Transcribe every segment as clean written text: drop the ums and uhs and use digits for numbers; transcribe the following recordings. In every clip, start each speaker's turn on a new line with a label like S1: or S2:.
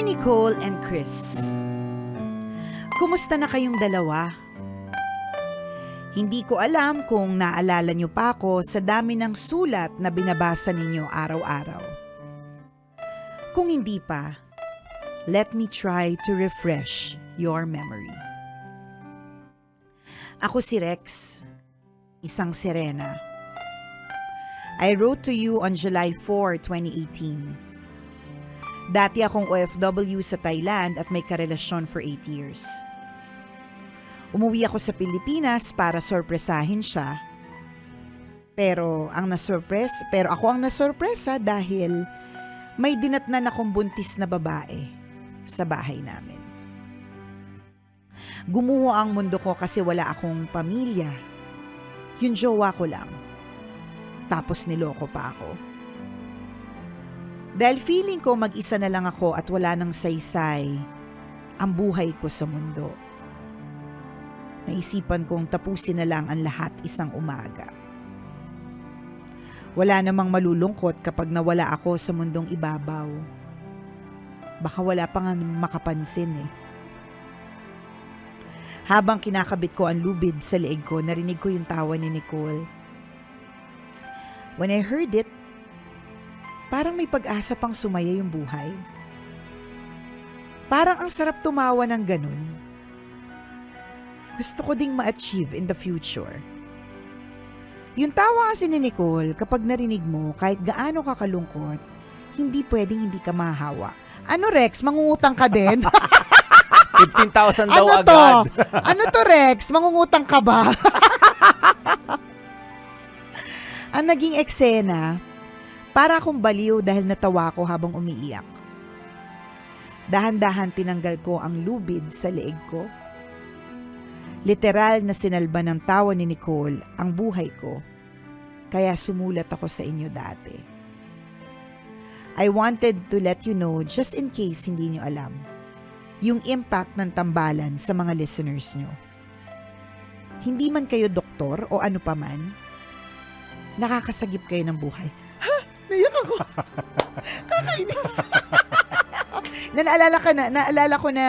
S1: Dear Nicole and Chris, kumusta na kayong dalawa? Hindi ko alam kung naalala niyo pa ako sa dami ng sulat na binabasa ninyo araw-araw. Kung hindi pa, let me try to refresh your memory. Ako si Rex, isang sirena. I wrote to you on July 4, 2018. Dati akong OFW sa Thailand at may karelasyon for 8 years. Umuwi ako sa Pilipinas para sorpresahin siya. Pero ako ang nasorpresa dahil may dinatnan akong buntis na babae sa bahay namin. Gumuho ang mundo ko kasi wala akong pamilya. Yung jowa ko lang. Tapos niloko pa ako. Dahil feeling ko mag-isa na lang ako at wala nang saysay ang buhay ko sa mundo. Naisipan kong tapusin na lang ang lahat isang umaga. Wala namang malulungkot kapag nawala ako sa mundong ibabaw. Baka wala pang makapansin eh. Habang kinakabit ko ang lubid sa leeg ko, narinig ko yung tawa ni Nicole. When I heard it, parang may pag-asa pang sumaya yung buhay. Parang ang sarap tumawa ng ganun. Gusto ko ding ma-achieve in the future. Yung tawa kasi ni Nicole, kapag narinig mo, kahit gaano kakalungkot, hindi pwedeng hindi ka mahawa. Ano Rex, mangungutang ka din?
S2: 15,000 daw
S1: ano
S2: agad.
S1: To? Ano to Rex, mangungutang ka ba? Ang naging eksena, para akong baliw dahil natawa ko habang umiiyak. Dahan-dahan tinanggal ko ang lubid sa leeg ko. Literal na sinalba ng tawa ni Nicole ang buhay ko. Kaya sumulat ako sa inyo dati. I wanted to let you know, just in case hindi nyo alam, yung impact ng tambalan sa mga listeners nyo. Hindi man kayo doktor o ano paman, nakakasagip kayo ng buhay. Naiyak ako. Kakainis. Naalala ko na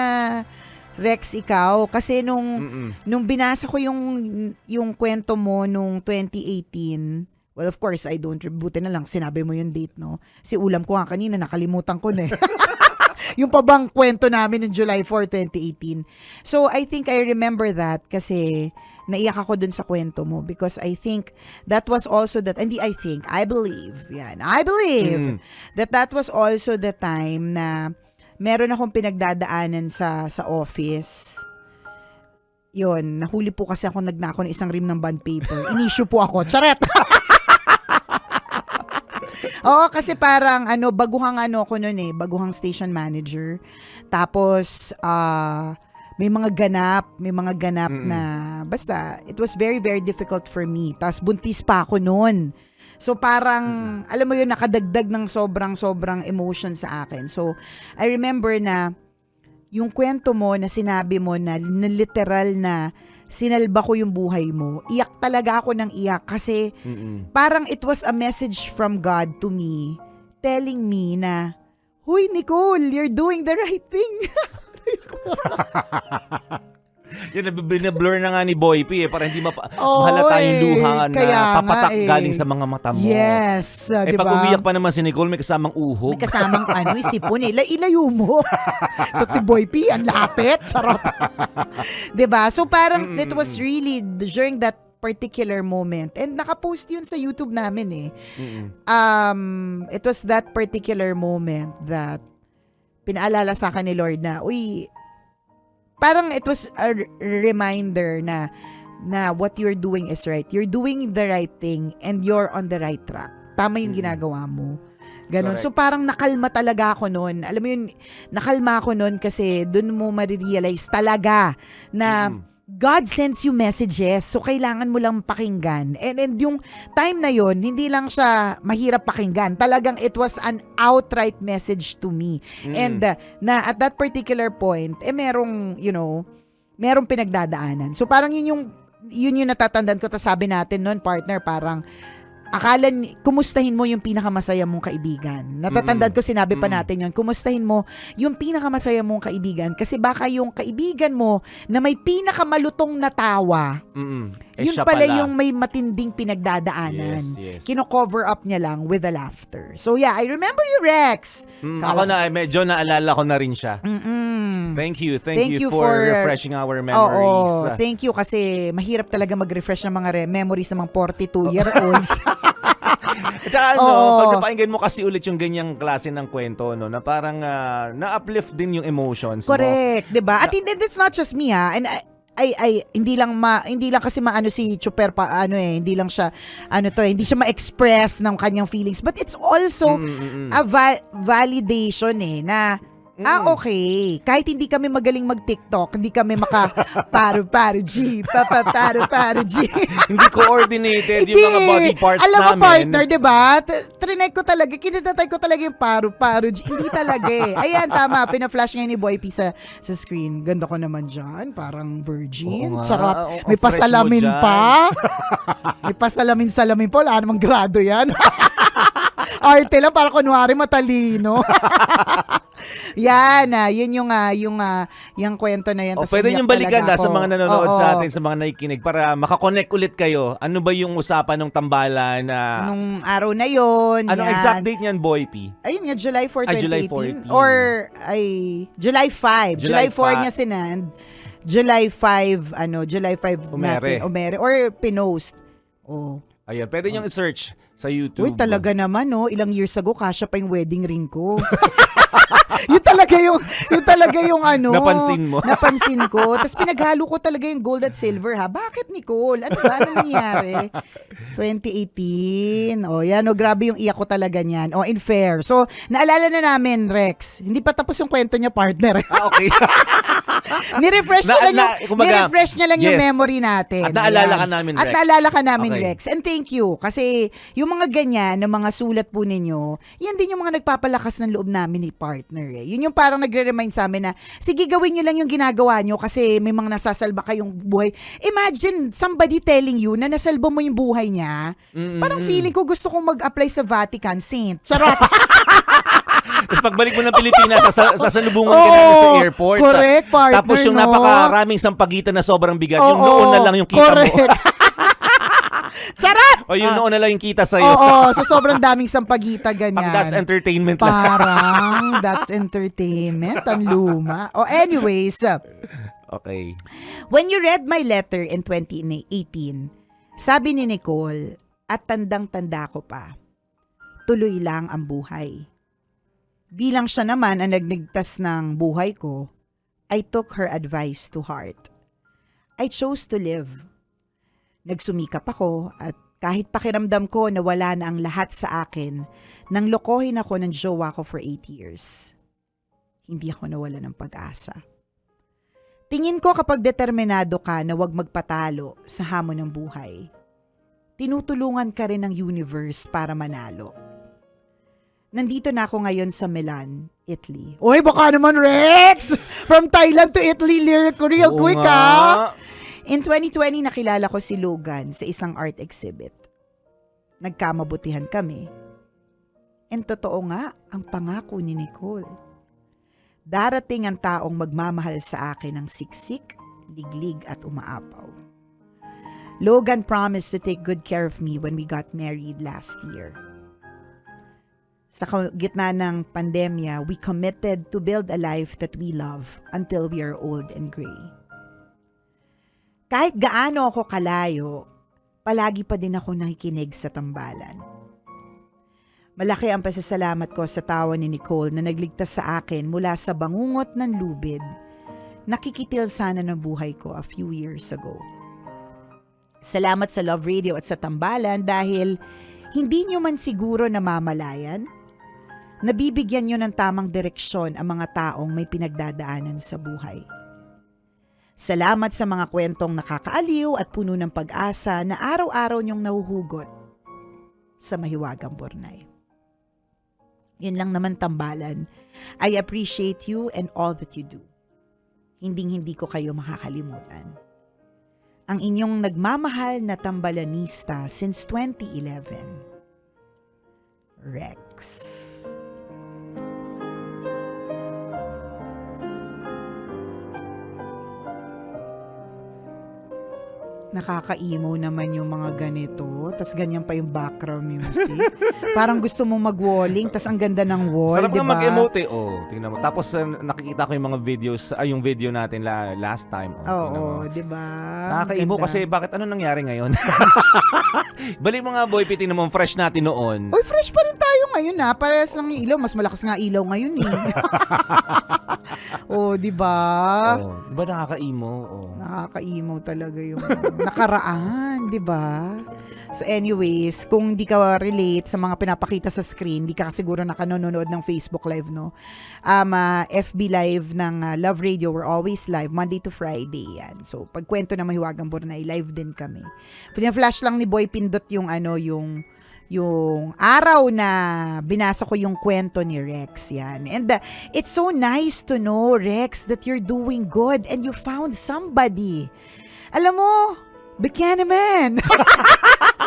S1: Rex, ikaw kasi nung binasa ko yung kwento mo nung 2018. Well, of course, I don't buti na lang sinabi mo yung date, no? Si ulam ko nga kanina nakalimutan ko na. Yung pabang kwento namin noong July 4, 2018. So, I think I remember that kasi naiyak ako dun sa kwento mo because I think that was also I believe that was also the time na meron akong pinagdadaanan sa office. Yun, nahuli po kasi ako nagnako ng isang rim ng bond paper. In-issue po ako. Charet! Oo, kasi parang baguhang ako noon baguhang station manager. Tapos may mga ganap na basta it was very very difficult for me. Tapos buntis pa ako noon. So parang alam mo yun, nakadagdag ng sobrang emotion sa akin. So I remember na yung kwento mo na sinabi mo na literal na sinalba ko yung buhay mo. Iyak talaga ako ng iyak kasi parang it was a message from God to me telling me na, "Huy Nicole, you're doing the right thing."
S2: Yun, binablur na nga ni Boy P para hindi mahalata yung luha na papatak galing sa mga mata mo.
S1: Yes, diba?
S2: Pag umiyak pa naman si Nicole, may kasamang uhog.
S1: May kasamang sipon. Ilayo mo. Tot si Boy P, ang lapit. Charot. Diba? So parang it was really during that particular moment. And nakapost yun sa YouTube namin It was that particular moment that pinaalala sa akin ni Lord na, parang it was a reminder na what you're doing is right. You're doing the right thing and you're on the right track. Tama yung ginagawa mo. Ganon. So parang nakalma talaga ako noon. Alam mo yun, nakalma ako noon kasi doon mo marirealize talaga na God sends you messages, so kailangan mo lang pakinggan. And yung time na yon, hindi lang siya mahirap pakinggan. Talagang it was an outright message to me. And na at that particular point, merong pinagdadaanan. So parang yun yung natatandaan ko. Tas sabi natin noon, partner, parang kumustahin mo yung pinakamasaya mong kaibigan. Natatandaan ko, sinabi pa natin yun. Kumustahin mo yung pinakamasaya mong kaibigan kasi baka yung kaibigan mo na may pinakamalutong na tawa, yun
S2: siya
S1: pala
S2: pala
S1: yung may matinding pinagdadaanan.
S2: Yes.
S1: Kino-cover up niya lang with the laughter. So yeah, I remember you, Rex.
S2: Ako na, medyo naalala ko na rin siya. Thank you for refreshing our memories.
S1: Oo, thank you kasi mahirap talaga mag-refresh ng mga memories ng mga 42-year-olds.
S2: At saka pag napakinggan mo kasi ulit yung ganyang klase ng kwento, no, na parang na-uplift din yung emotions mo.
S1: Correct, 'di ba? At it's not just me, ha. And I hindi lang kasi maano si Chuper pa hindi lang siya hindi siya ma-express ng kanyang feelings, but it's also a validation na okay. Kahit hindi kami magaling mag-TikTok, hindi kami paru-paru G, paru-paru G.
S2: Hindi coordinated yung mga body parts
S1: alam
S2: namin.
S1: Alam mo, partner, diba? Trinay ko talaga, kinitatay ko talaga yung paru-paru G. Hindi talaga Ayan, tama. Pina-flash ngayon ni Boy P sa screen. Ganda ko naman dyan. Parang virgin. Charot. May pasalamin pa. May pasalamin-salamin pa. Wala namang grado yan. Arte lang, para kunwari matalino. Yan, yun yung kwento na yan.
S2: Pwede niyong balikan sa mga nanonood sa atin, sa mga nakikinig, para makakonect ulit kayo. Ano ba yung usapan ng tambalan na
S1: nung araw na yun?
S2: Anong exact date niyan, Boy P?
S1: Ayun nga, July 4, 2018.
S2: July 14.
S1: Or, July 5. July 4 niya sinand. July 5, July 5 natin. Umere. Or pinost.
S2: Ayun, pwede niyong i-search sa YouTube.
S1: Uy, talaga naman, ilang years ago, kasya pa yung wedding ring ko. yun talaga yung napansin ko. Tapos pinaghalo ko talaga yung gold at silver, ha. Bakit, Nicole? Ano nangyari? 2018. Yan, grabe yung iyak ko talaga niyan. In fair. So, naalala na namin, Rex. Hindi pa tapos yung kwento niya, partner.
S2: Okay.
S1: Ni-refresh niya lang yung memory natin.
S2: At naalala ka namin,
S1: Rex. And thank you. Kasi yung mga ganyan, ng mga sulat po ninyo, yan din yung mga nagpapalakas ng loob namin ni partner. Yun yung parang nagre-remind sa amin na, sige, gawin nyo lang yung ginagawa nyo kasi may mga nasasalba kayong buhay. Imagine somebody telling you na nasalba mo yung buhay niya. Parang feeling ko gusto kong mag-apply sa Vatican Saint. Charot.
S2: Tapos pagbalik mo ng Pilipinas, sasalubungan ka namin sa airport.
S1: Correct, partner.
S2: Tapos yung napakaraming sampagitan na sobrang bigat, yung noon na lang yung kita mo.
S1: Charot!
S2: O yung noon na lang yung kita sa'yo.
S1: Sa sobrang daming sampagita, ganyan.
S2: That's entertainment lang.
S1: Parang that's entertainment. Ang luma. Anyways.
S2: Okay.
S1: When you read my letter in 2018, sabi ni Nicole, at tandang-tanda ko pa, tuloy lang ang buhay. Bilang siya naman ang nagligtas ng buhay ko, I took her advice to heart. I chose to live. Nagsumikap ako at kahit pakiramdam ko na wala na ang lahat sa akin, nang lokohin ako ng jowa ko for 8 years. Hindi ako nawala ng pag-asa. Tingin ko kapag determinado ka na huwag magpatalo sa hamon ng buhay, tinutulungan ka rin ng universe para manalo. Nandito na ako ngayon sa Milan, Italy. Uy, baka naman, Rex! From Thailand to Italy, real quick, ha? In 2020, nakilala ko si Logan sa isang art exhibit. Nagkamabutihan kami. And totoo nga, ang pangako ni Nicole. Darating ang taong magmamahal sa akin ng siksik, liglig at umaapaw. Logan promised to take good care of me when we got married last year. Sa gitna ng pandemya, we committed to build a life that we love until we are old and gray. Kahit gaano ako kalayo, palagi pa din ako nakikinig sa tambalan. Malaki ang pasasalamat ko sa tawa ni Nicole na nagligtas sa akin mula sa bangungot ng lubid. Nakikitil sana ng buhay ko a few years ago. Salamat sa Love Radio at sa tambalan dahil hindi nyo man siguro namamalayan, nabibigyan nyo ng tamang direksyon ang mga taong may pinagdadaanan sa buhay. Salamat sa mga kwentong nakakaaliw at puno ng pag-asa na araw-araw nyong nahuhugot sa mahiwagang Bornay. Yun lang naman tambalan. I appreciate you and all that you do. Hinding-hindi ko kayo makakalimutan. ang inyong nagmamahal na tambalanista since 2011, Rex. Nakaka-emo naman yung mga ganito. Tas ganyan pa yung background music. Parang gusto mong mag-walling, tas ang ganda ng wall,
S2: Sarap
S1: diba?
S2: nga mag-emote eh. Oh, tingnan mo. Tapos nakikita ko yung mga videos, yung video natin last time. Oh, tingnan mo.
S1: Oo, diba?
S2: Nakaka-emo
S1: Ganda.
S2: kasi bakit ano nangyari ngayon? Balik mo nga boy, tingnan mo fresh natin noon.
S1: Uy, fresh pa rin tayo ngayon ha. Parehas lang yung ilaw. Mas malakas nga ilaw ngayon eh. Oh, diba?
S2: Oh, diba nakaka-emo? Oh.
S1: Nakaka-emo talaga yung nakaraan, di ba? So anyways, kung di ka relate sa mga pinapakita sa screen, di ka siguro nakanonood ng Facebook Live, no? FB Live ng Love Radio, we're always live, Monday to Friday, yan. So, pag kwento na Mahiwagang Bornay, live din kami. Flash lang ni Boy Pindot yung araw na binasa ko yung kwento ni Rex, yan. And it's so nice to know, Rex, that you're doing good and you found somebody. Alam mo, bigyan naman.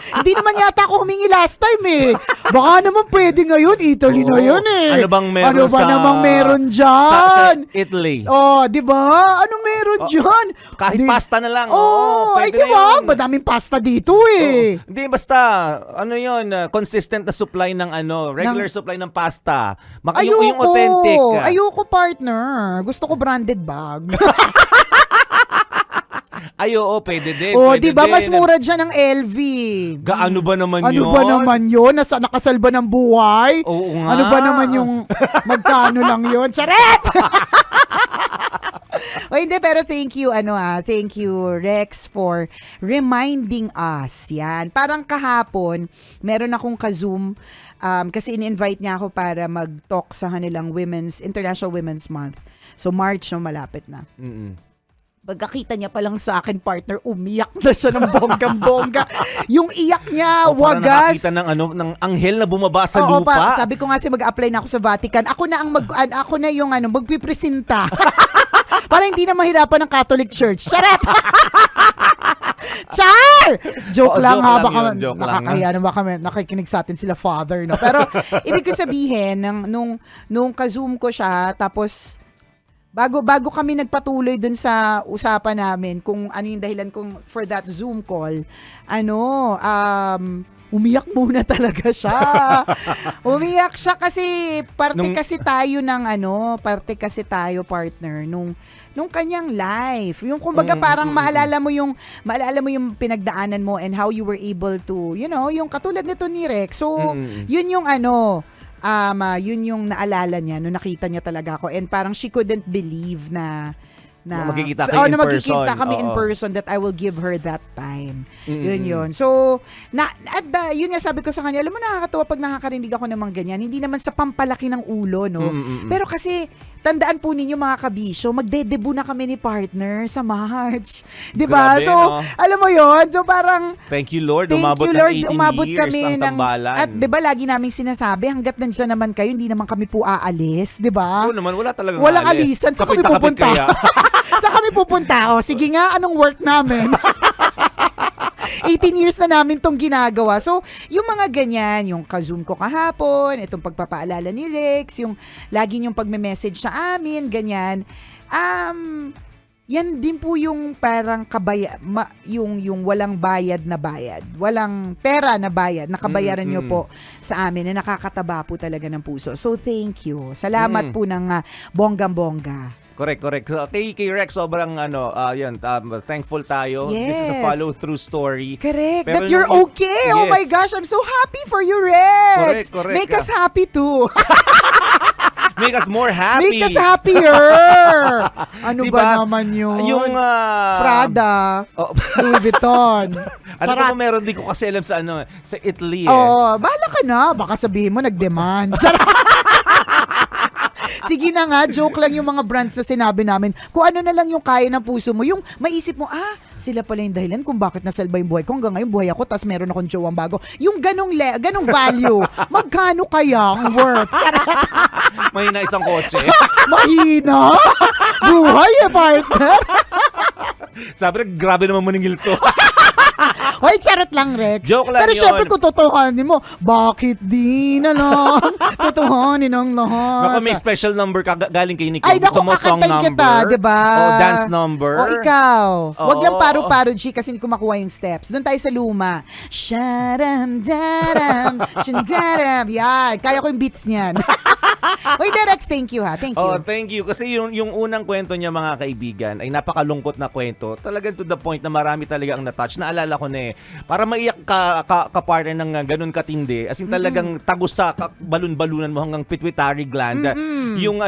S1: Hindi naman yata ako humingi last time eh. Baka naman pwede ngayon, Italy na yun eh.
S2: Ano bang meron
S1: ano ba
S2: sa...
S1: namang meron
S2: Sa
S1: dyan?
S2: Italy.
S1: Oh, di ba? Anong meron dyan?
S2: Kahit pasta na lang.
S1: Ay,
S2: pwede
S1: di
S2: na
S1: ba?
S2: yun.
S1: Madaming pasta dito eh.
S2: Hindi, basta, ano yun, consistent na supply ng regular supply ng pasta. Yung authentic.
S1: Ayoko, partner. Gusto ko branded bag.
S2: Oo, pwede din.
S1: Oh,
S2: pwede
S1: di ba?
S2: din.
S1: Mas mura dyan ng LV.
S2: Gaano ba naman
S1: Ano
S2: yun?
S1: ba naman yun? Nakasal ba ng buhay?
S2: Oo nga.
S1: Ano ba naman yung magkano lang yun? Charet! O hindi, pero thank you Rex for reminding us. Yan. Parang kahapon, meron akong ka-Zoom kasi in-invite niya ako para mag-talk sa kanilang International Women's Month. So March na malapit na.
S2: Mm-mm.
S1: Pagkakita niya pa lang sa akin, partner, umiyak na siya ng bonggang-bongga. Yung iyak niya,
S2: Parang
S1: wagas.
S2: nakakita ng anghel na bumaba sa
S1: Oo,
S2: lupa.
S1: sabi ko nga mag-apply na ako sa Vatican. Ako na yung magpipresenta. Para hindi na mahirapan ng Catholic Church. Charet! Char! Joke lang ha. Baka nakakaya na baka nakikinig sa atin sila father. No? Pero ibig ko sabihin, nung ka-Zoom ko siya, tapos bago kami nagpatuloy dun sa usapan namin kung ano yung dahilan kung for that Zoom call, umiyak muna talaga siya. Umiyak siya kasi parte kasi tayo partner nung kanyang life. Yung kumbaga parang maalala mo yung pinagdaanan mo and how you were able to, yung katulad nito ni Rex. So, yun yung yun yung naalala niya nung nakita niya talaga ako and parang she couldn't believe na
S2: magkikita kayo in person.
S1: Magkikita kami in person that I will give her that time. Yun. So, yun nga sabi ko sa kanya, alam mo nakakatuwa pag nakakarinig ako ng mga ganyan. Hindi naman sa pampalaki ng ulo, no? Pero kasi, tandaan po ninyo mga kabisyo, magde-debut na kami ni partner sa March. Diba?
S2: Grabe,
S1: so,
S2: no?
S1: alam mo yun? So, parang,
S2: Thank you, Lord. Umabot ng 18 years ang tambalan.
S1: At diba lagi naming sinasabi, hanggat nandiyan naman kayo, hindi naman kami po aalis. Diba?
S2: Oo naman, wala talagang
S1: Walang
S2: alis.
S1: alisan. Saan kami pupunta? Saan kami pupunta? O, sige nga, anong work namin? 18 years na namin tong ginagawa. So, yung mga ganyan, yung ka-Zoom ko kahapon, itong pagpapaalala ni Rex, yung lagi yung pagme-message sa amin, ganyan. Yan din po yung parang yung walang bayad na bayad. Walang pera na bayad. Nakabayaran nyo po sa amin na nakakataba po talaga ng puso. So, thank you. Salamat po ng bonggang-bongga.
S2: Correct. So, kay Rex, sobrang thankful tayo.
S1: Yes.
S2: This is a follow-through story.
S1: Correct.
S2: Pero
S1: that you're okay.
S2: Yes.
S1: Oh my gosh, I'm so happy for you, Rex.
S2: Correct.
S1: Make us happy too.
S2: Make us more happy.
S1: Make us happier. Ano
S2: diba?
S1: ba naman yun?
S2: Yung
S1: Prada. Louis Vuitton.
S2: Ano ba meron din ko kasi alam sa Italy
S1: bahala ka na. Baka sabihin mo nag-demand. Sige na nga, joke lang yung mga brands na sinabi namin. Kung ano na lang yung kaya ng puso mo, yung maisip mo, sila pala yung dahilan kung bakit nasalba yung buhay ko. Hanggang ngayon, buhay ako, tas meron akong jowang bago. Yung ganong value, magkano kaya ang worth?
S2: Mahina isang kotse.
S1: Mahina? Buhay partner.
S2: Sabi na, grabe naman maningil to.
S1: Hoy, charot lang, Rex.
S2: Joke lang
S1: Pero
S2: yun.
S1: syempre kung totohanin mo, bakit di na lang totohanin ang lahat?
S2: Naku, may special number ka galing kay Nicole.
S1: Ay, naku,
S2: Gusto mo song
S1: kakantayin
S2: number?
S1: kita, diba?
S2: O dance number?
S1: O ikaw. Wag
S2: Oo.
S1: lang paru-paro, G, kasi hindi ko makuha yung steps. Doon tayo sa luma. Sharam-daram, shandaram. Yan, kaya ko yung beats niyan. Uy, Rex, thank you ha. Thank you.
S2: Oh, thank you. Kasi yung unang kwento niya, mga kaibigan, ay napakalungkot na kwento. Talagang to the point na marami talaga ang natouch. Naalala ko na para maiyak ka partner ng ganun katindi. As in talagang tagos sa balun-balunan mo hanggang pituitary gland. Yung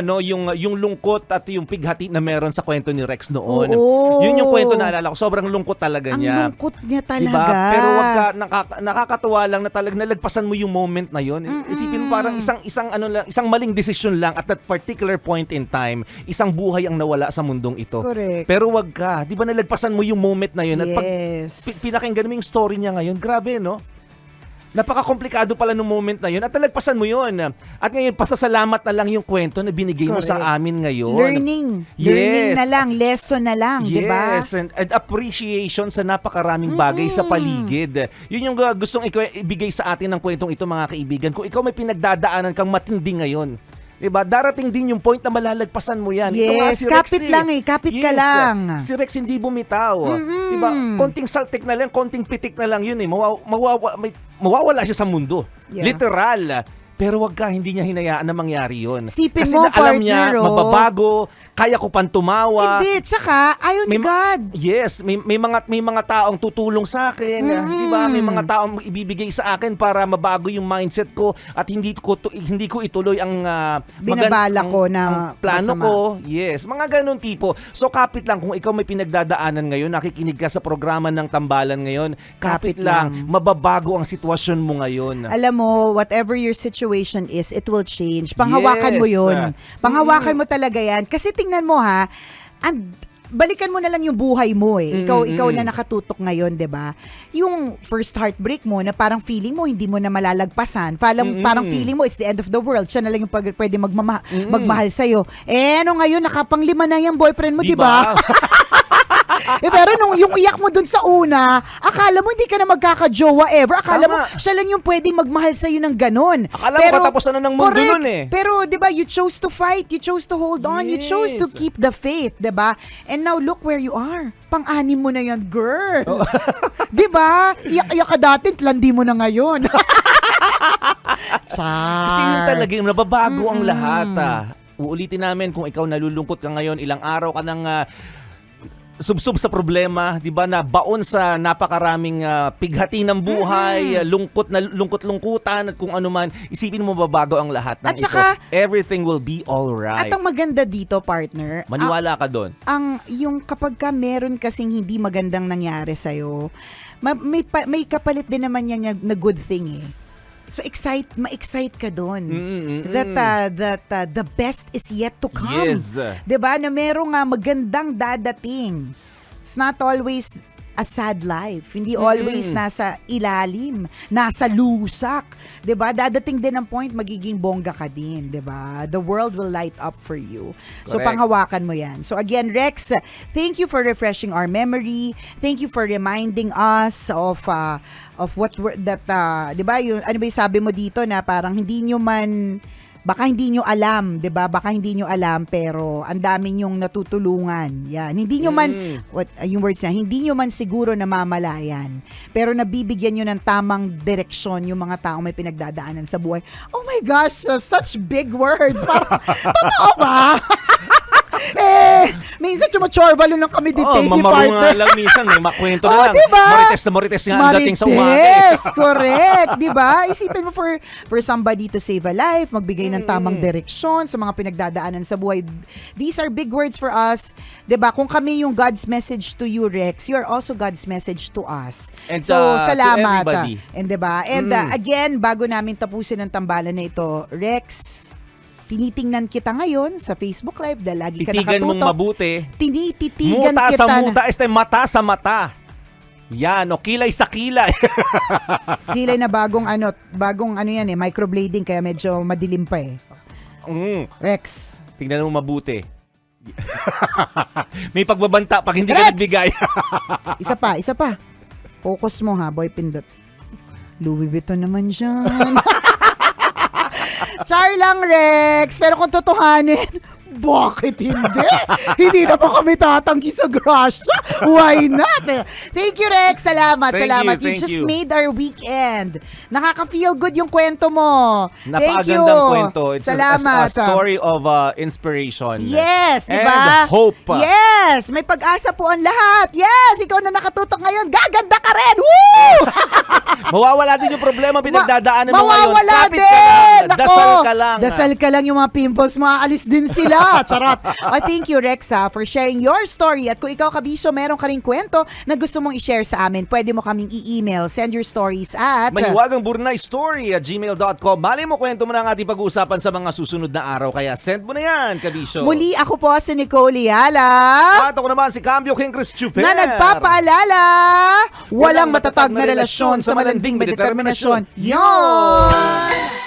S2: lungkot at yung pighati na meron sa kwento ni Rex noon.
S1: Oo.
S2: Yun yung kwento na naalala ko. Sobrang lungkot talaga
S1: Ang
S2: niya.
S1: lungkot niya talaga.
S2: Diba? Pero wag ka nakakatuwa lang na talagang nalagpasan mo yung moment na yun. Isipin mo parang isang maling desisyon lang at that particular point in time, isang buhay ang nawala sa mundong ito.
S1: Correct.
S2: Pero wag ka, 'di ba nalagpasan mo yung moment na yun at pag
S1: Yes.
S2: pinakinggan mo yung story niya ngayon, grabe no? Napaka-komplikado pala nung moment na yun at talagpasan mo yun. At ngayon, pasasalamat na lang yung kwento na binigay mo sa
S1: Correct.
S2: amin ngayon.
S1: Learning
S2: Yes.
S1: na lang, lesson na lang, di ba?
S2: Yes, and appreciation sa napakaraming bagay sa paligid. Yun yung gustong ibigay sa atin ng kwentong ito, mga kaibigan. Kung ikaw may pinagdadaanan kang matindi ngayon, diba? Darating din yung point na malalagpasan mo yan. Ito nga
S1: Yes,
S2: si Rex,
S1: kapit lang kapit ka lang.
S2: Si Rex hindi bumitaw. Diba? Konting saltik na lang, konting pitik na lang yun eh. Mawawala siya sa mundo.
S1: Yeah.
S2: Literal. Pero wag ka, hindi niya hinayaan na mangyari yun.
S1: Sipin
S2: Kasi
S1: mo,
S2: na alam niya,
S1: partner,
S2: mababago, kaya ko pang tumawa.
S1: Hindi, tsaka, ayaw ni God.
S2: Yes, may mga taong tutulong sa akin, 'di ba? May mga taong ibibigay sa akin para mabago yung mindset ko at hindi ko ituloy ang
S1: Binabala ko na
S2: ang plano
S1: masama.
S2: ko. Yes, mga ganun tipo. So kapit lang kung ikaw may pinagdadaanan ngayon, nakikinig ka sa programa ng Tambalan ngayon, kapit
S1: Kapit
S2: lang,
S1: lang.
S2: mababago ang sitwasyon mo ngayon.
S1: Alam mo, whatever your situation is, it will change. Panghawakan mo
S2: Yes.
S1: yun. Panghawakan mo talaga yan. Kasi tingnan mo ha, balikan mo na lang yung buhay mo eh. Ikaw na nakatutok ngayon, 'di ba? Yung first heartbreak mo na parang feeling mo hindi mo na malalagpasan. Parang feeling mo it's the end of the world. Siya na lang yung pwede magmahal sa iyo. Ano ngayon nakapanglima na yung boyfriend mo, 'di ba? Pero nung yung iyak mo dun sa una, akala mo hindi ka na magkaka-jowa ever. Akala mo
S2: Tama.
S1: siya lang yung pwedeng magmahal sa iyo ng ganun.
S2: Akala mo katapusan na ng mundo
S1: correct.
S2: nun eh.
S1: Pero 'di ba, you chose to fight, you chose to hold on, you chose to
S2: Yes.
S1: keep the faith, 'di ba? And now look where you are. Pang-anim mo na 'yan, girl. 'Di ba? Iyak-iyak ka dati, landi mo na ngayon.
S2: Kasi yun talaga yung nababago ang lahat. Uulitin namin, kung ikaw nalulungkot ka ngayon, ilang araw ka nang subsub sa problema, 'di ba, na baon sa napakaraming pighati ng buhay, lungkot-lungkutan at kung ano man, isipin mo mababago ang lahat ng
S1: At saka,
S2: everything will be all right.
S1: At ang maganda dito, partner,
S2: Maniwala ka doon.
S1: yung kapag ka meron kasing hindi magandang nangyari sa'yo, may kapalit din naman yan na good thing eh. So ma-excite ka doon. That the best is yet to come.
S2: Yes.
S1: 'Di ba? Na merong magandang dadating. It's not always a sad life. Hindi always nasa ilalim, nasa lusak. 'Di ba? Dadating din ang point magiging bongga ka din, 'di ba? The world will light up for you. So
S2: Correct.
S1: panghawakan mo 'yan. So again, Rex, thank you for refreshing our memory. Thank you for reminding us of what that 'di ba? Yung ano ba yung sabi mo dito na parang baka hindi nyo alam, 'di ba? Baka hindi nyo alam pero ang dami nyong natutulungan. Yan. Hindi nyo man yung words niya, hindi nyo man siguro namamalayan. Pero nabibigyan nyo ng tamang direksyon yung mga taong may pinagdadaanan sa buhay. Oh my gosh, such big words. Parang, totoo ba? Minsan chumachorvalo lang kami dito, ni
S2: Mamaro nga
S1: partner.
S2: lang minsan, may makwento na lang.
S1: Diba?
S2: Marites nga ang dating sa umaga.
S1: Marites, correct. Diba? Isipin mo for somebody to save a life, magbigay ng tamang direksyon sa mga pinagdadaanan sa buhay. These are big words for us. Diba? Kung kami yung God's message to you, Rex, you are also God's message to us.
S2: And,
S1: So,
S2: to
S1: salamat.
S2: everybody.
S1: And diba? And again, bago namin tapusin ang tambalan na ito, Rex, tinitingnan kita ngayon sa Facebook Live dahil lagi ka
S2: Titigan
S1: nakatutok.
S2: mong mabuti.
S1: Tinititigan
S2: Muta
S1: kita
S2: sa muta, mata sa mata. Yan, kilay sa kilay.
S1: kilay na bagong yan microblading kaya medyo madilim pa eh. Rex,
S2: Tingnan mo mabuti. May pagbabanta pag hindi ka
S1: Rex!
S2: nagbigay.
S1: Isa pa. Focus mo ha, boy pindot. Louis Vuitton naman siya. Char lang, Rex. Pero kung totohanin, bakit hindi? Hindi na ba kami tatanggi sa Gracia? Why not? Thank you, Rex. Salamat.
S2: Thank you,
S1: You just
S2: thank you.
S1: made our weekend. Nakaka-feel good yung kwento mo. Thank you.
S2: Napakagandang kwento. It's
S1: Salamat.
S2: a story of inspiration.
S1: Yes, di
S2: And
S1: ba?
S2: hope.
S1: Yes, may pag-asa po ang lahat. Yes, ikaw na nakatutok ngayon. Gaganda ka rin. Woo!
S2: Mawawala din yung problema pinagdadaanan mo ngayon.
S1: Mawawala
S2: Kapit
S1: din!
S2: ka lang.
S1: Nako,
S2: Dasal ka lang.
S1: Dasal ka lang yung mga pimples, maaalis din sila. Charot. Thank you, Rex, for sharing your story. At kung ikaw, Kabisyo, meron ka ring kwento na gusto mong i-share sa amin, pwede mo kaming i-email. Send your stories at
S2: mahiwagangburnaystory@gmail.com. Mali mo, kwento mo na ang ating pag-uusapan sa mga susunod na araw. Kaya send mo na yan, Kabisyo.
S1: Muli, ako po si Nicole Yala.
S2: At ako naman si Cambio King Chris Chuper.
S1: Na nagpapaalala, walang matatag na relasyon sa malanding may determinasyon. Yon!